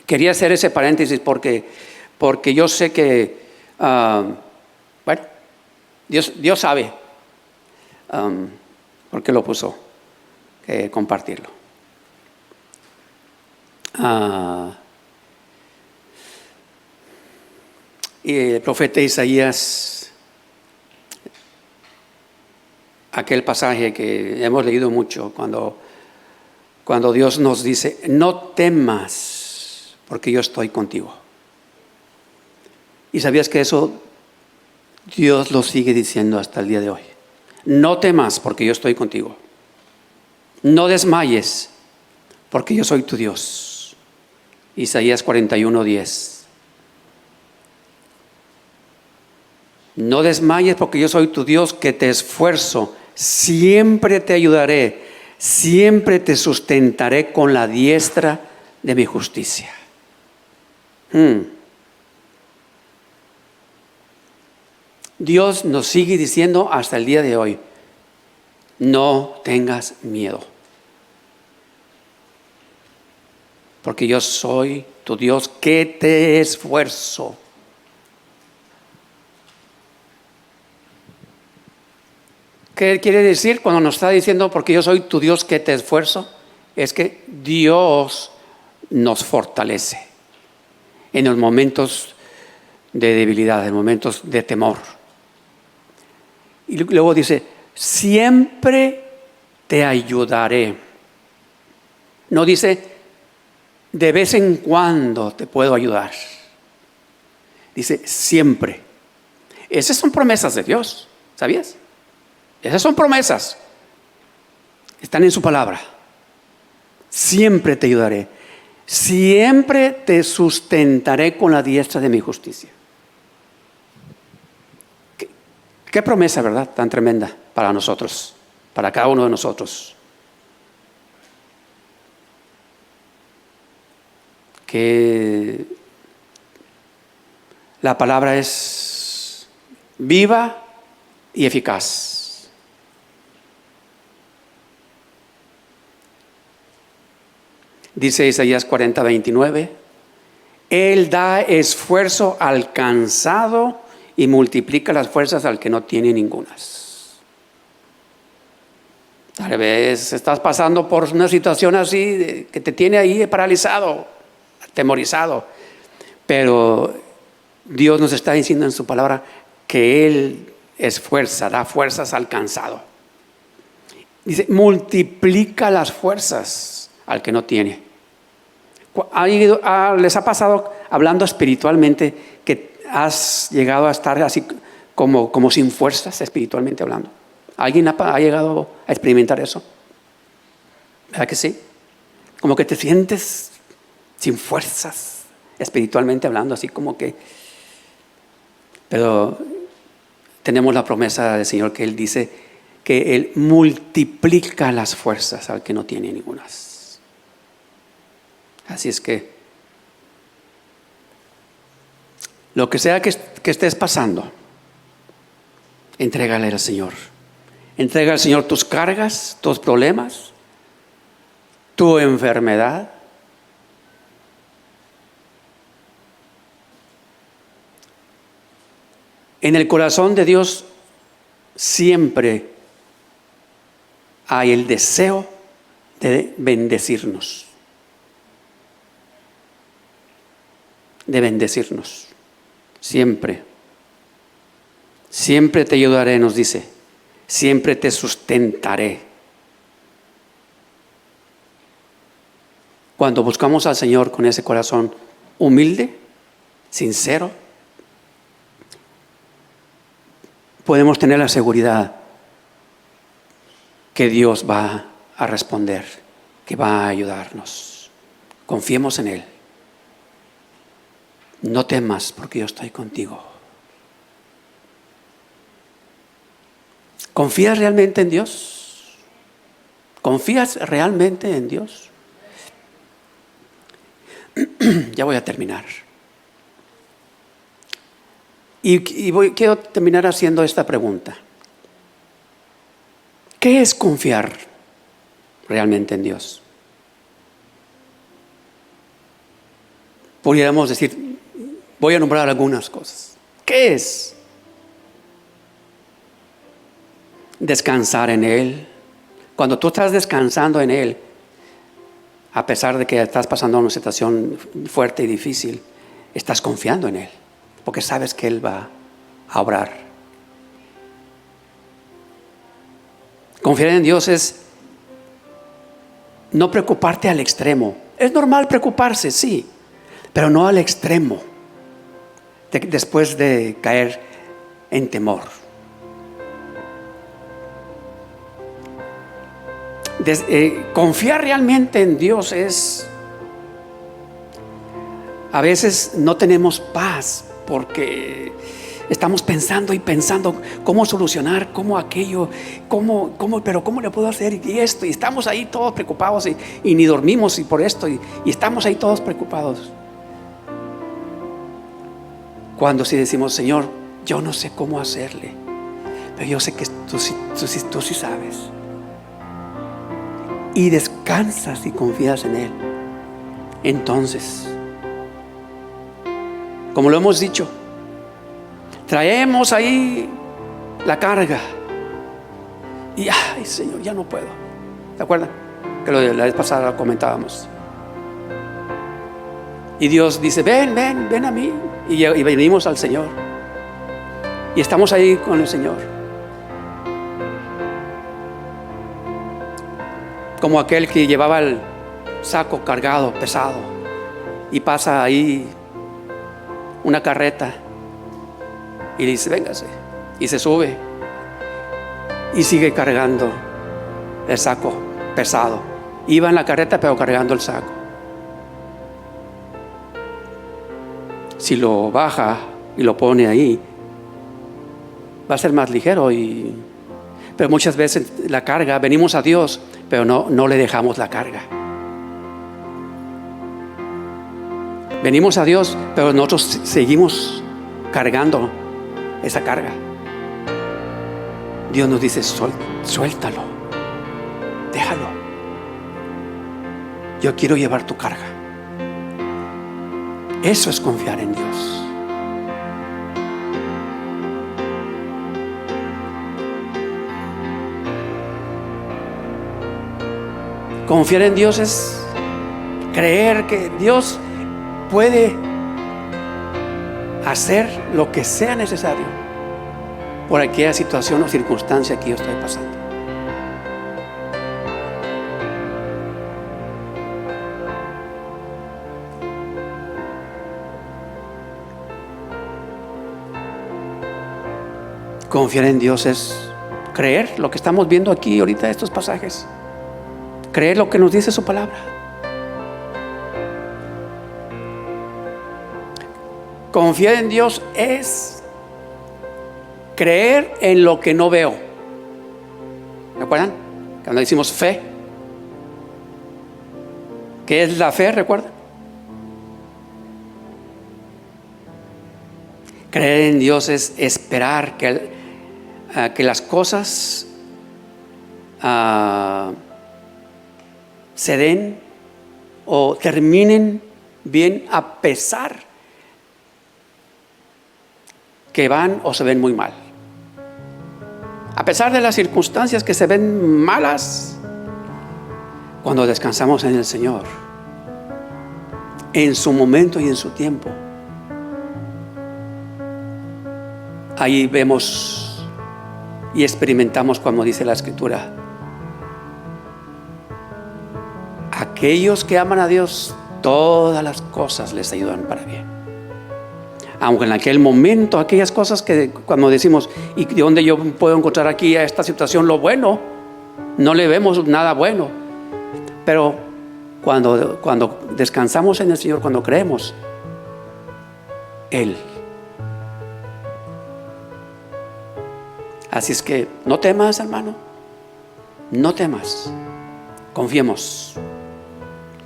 quería hacer ese paréntesis porque yo sé que, bueno, Dios sabe por qué lo puso, compartirlo. Y el profeta Isaías, aquel pasaje que hemos leído mucho, cuando Dios nos dice, no temas, porque yo estoy contigo. ¿Y sabías que eso Dios lo sigue diciendo hasta el día de hoy? No temas, porque yo estoy contigo. No desmayes, porque yo soy tu Dios. Isaías 41:10. No desmayes, porque yo soy tu Dios, que te esfuerzo, siempre te ayudaré, siempre te sustentaré con la diestra de mi justicia. Dios nos sigue diciendo hasta el día de hoy, no tengas miedo, porque yo soy tu Dios que te esfuerzo. ¿Qué quiere decir cuando nos está diciendo porque yo soy tu Dios que te esfuerzo? Es que Dios nos fortalece en los momentos de debilidad, en momentos de temor. Y luego dice, siempre te ayudaré. No dice, de vez en cuando te puedo ayudar. Dice, siempre. Esas son promesas de Dios, ¿sabías? Esas son promesas. Están en su palabra. Siempre te ayudaré. Siempre te sustentaré con la diestra de mi justicia. Qué promesa, ¿verdad? Tan tremenda para nosotros, para cada uno de nosotros. Que la palabra es viva y eficaz. Dice Isaías 40:29, Él da esfuerzo al cansado y multiplica las fuerzas al que no tiene ningunas. Tal vez estás pasando por una situación así que te tiene ahí paralizado, atemorizado, pero Dios nos está diciendo en su palabra que Él esfuerza, da fuerzas al cansado. Dice, multiplica las fuerzas al que no tiene. ¿Les ha pasado, hablando espiritualmente, que has llegado a estar así como sin fuerzas espiritualmente hablando? ¿Alguien ha llegado a experimentar eso? ¿Verdad que sí? Como que te sientes sin fuerzas espiritualmente hablando, así como que... Pero tenemos la promesa del Señor que Él dice que Él multiplica las fuerzas al que no tiene ningunas. Así es que lo que sea que estés pasando, entrégale al Señor. Entrega al Señor tus cargas, tus problemas, tu enfermedad. En el corazón de Dios siempre hay el deseo de bendecirnos. De bendecirnos. Siempre. Siempre te ayudaré, nos dice. Siempre te sustentaré. Cuando buscamos al Señor con ese corazón, humilde, sincero, podemos tener la seguridad que Dios va a responder, que va a ayudarnos. Confiemos en Él. No temas, porque yo estoy contigo. ¿Confías realmente en Dios? ¿Confías realmente en Dios? Ya voy a terminar. Quiero terminar haciendo esta pregunta. ¿Qué es confiar realmente en Dios? Podríamos decir, voy a nombrar algunas cosas. ¿Qué es? Descansar en Él. Cuando tú estás descansando en Él, a pesar de que estás pasando una situación fuerte y difícil, estás confiando en Él, porque sabes que Él va a obrar. Confiar en Dios es no preocuparte al extremo. Es normal preocuparse, sí, pero no al extremo, después de caer en temor. Confiar realmente en Dios es, a veces no tenemos paz porque estamos pensando y pensando cómo solucionar, cómo aquello, pero cómo le puedo hacer y esto, y estamos ahí todos preocupados y ni dormimos y por esto y estamos ahí todos preocupados. Cuando sí decimos, Señor, yo no sé cómo hacerle, pero yo sé que tú sí sabes. Y descansas y confías en Él. Entonces, como lo hemos dicho, traemos ahí la carga y ay, Señor, ya no puedo. ¿Se acuerdan? Que la vez pasada comentábamos. Y Dios dice, ven a mí. Y venimos al Señor. Y estamos ahí con el Señor. Como aquel que llevaba el saco cargado, pesado, y pasa ahí una carreta y dice, véngase, y se sube y sigue cargando el saco pesado. Iba en la carreta pero cargando el saco. Si lo baja y lo pone ahí, va a ser más ligero. Pero muchas veces la carga, venimos a Dios, pero no le dejamos la carga. Venimos a Dios, pero nosotros seguimos cargando esa carga. Dios nos dice, suéltalo, déjalo. Yo quiero llevar tu carga. Eso es confiar en Dios. Confiar en Dios es creer que Dios puede hacer lo que sea necesario por aquella situación o circunstancia que yo estoy pasando. Confiar en Dios es creer lo que estamos viendo aquí ahorita, estos pasajes. Creer lo que nos dice su palabra. Confiar en Dios es creer en lo que no veo. ¿Me acuerdan? Cuando decimos fe. ¿Qué es la fe? ¿Recuerdan? Creer en Dios es esperar que las cosas se den o terminen bien a pesar que van o se ven muy mal. A pesar de las circunstancias que se ven malas, cuando descansamos en el Señor, en su momento y en su tiempo, ahí vemos y experimentamos, como dice la Escritura, aquellos que aman a Dios, todas las cosas les ayudan para bien. Aunque en aquel momento, aquellas cosas que cuando decimos, ¿y de dónde yo puedo encontrar aquí a esta situación lo bueno? No le vemos nada bueno. Pero cuando descansamos en el Señor, cuando creemos, Él. Así es que no temas, hermano. No temas. Confiemos.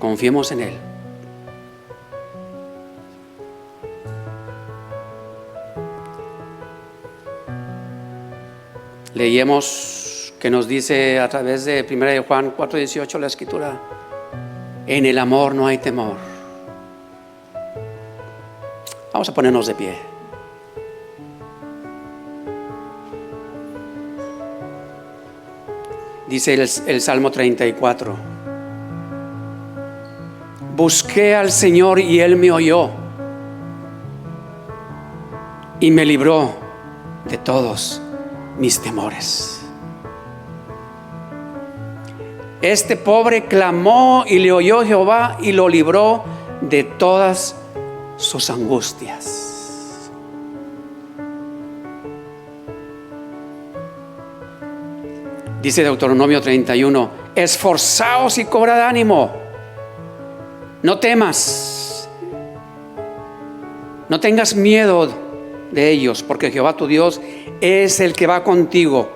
Confiemos en Él. Leímos que nos dice a través de 1 Juan 4:18 la Escritura: en el amor no hay temor. Vamos a ponernos de pie. Dice el Salmo 34: busqué al Señor y Él me oyó y me libró de todos mis temores. Este pobre clamó y le oyó Jehová y lo libró de todas sus angustias. Dice Deuteronomio 31: esforzaos y cobrad ánimo, no temas, no tengas miedo de ellos, porque Jehová tu Dios es el que va contigo,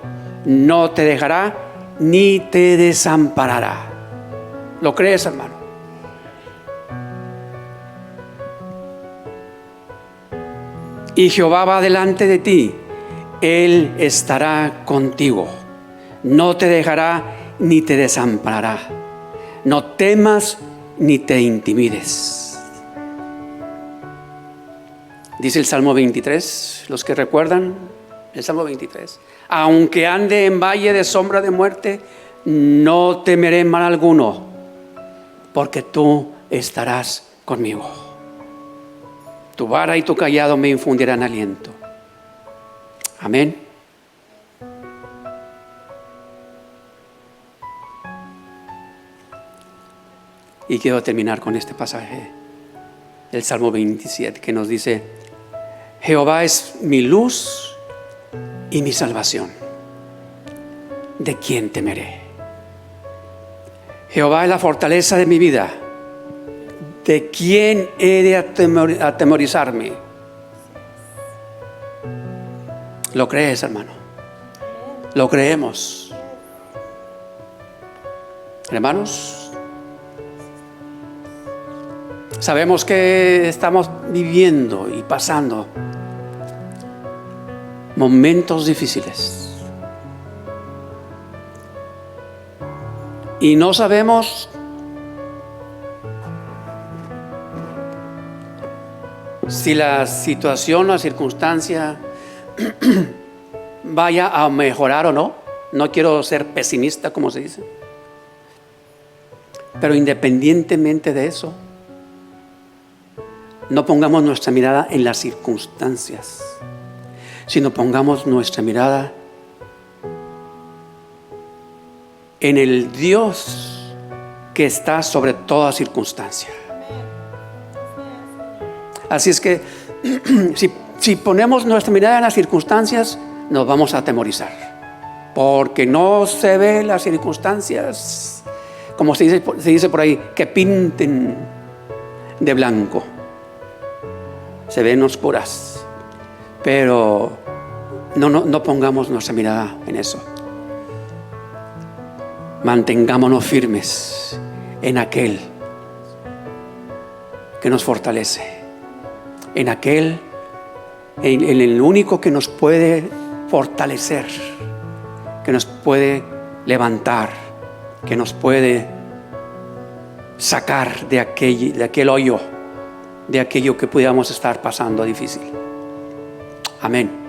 no te dejará ni te desamparará. ¿Lo crees, hermano? Y Jehová va delante de ti, Él estará contigo, no te dejará ni te desamparará. No temas ni te intimides. Dice el Salmo 23, los que recuerdan el Salmo 23: aunque ande en valle de sombra de muerte, no temeré mal alguno, porque tú estarás conmigo. Tu vara y tu cayado me infundirán aliento. Amén. Y quiero terminar con este pasaje del Salmo 27 que nos dice: Jehová es mi luz y mi salvación, ¿de quién temeré? Jehová es la fortaleza de mi vida, ¿de quién he de atemorizarme? ¿Lo crees, hermano? ¿Lo creemos? Hermanos, sabemos que estamos viviendo y pasando momentos difíciles. Y no sabemos si la situación, la circunstancia vaya a mejorar o no. No quiero ser pesimista, como se dice. Pero independientemente de eso, no pongamos nuestra mirada en las circunstancias, sino pongamos nuestra mirada en el Dios que está sobre toda circunstancia. Así es que si ponemos nuestra mirada en las circunstancias, nos vamos a atemorizar, porque no se ve las circunstancias, como se dice por ahí, que pinten de blanco. Se ven oscuras, pero no pongamos nuestra mirada en eso. Mantengámonos firmes en aquel que nos fortalece, en el único que nos puede fortalecer, que nos puede levantar, que nos puede sacar de aquel hoyo, de aquello que pudiéramos estar pasando difícil. Amén.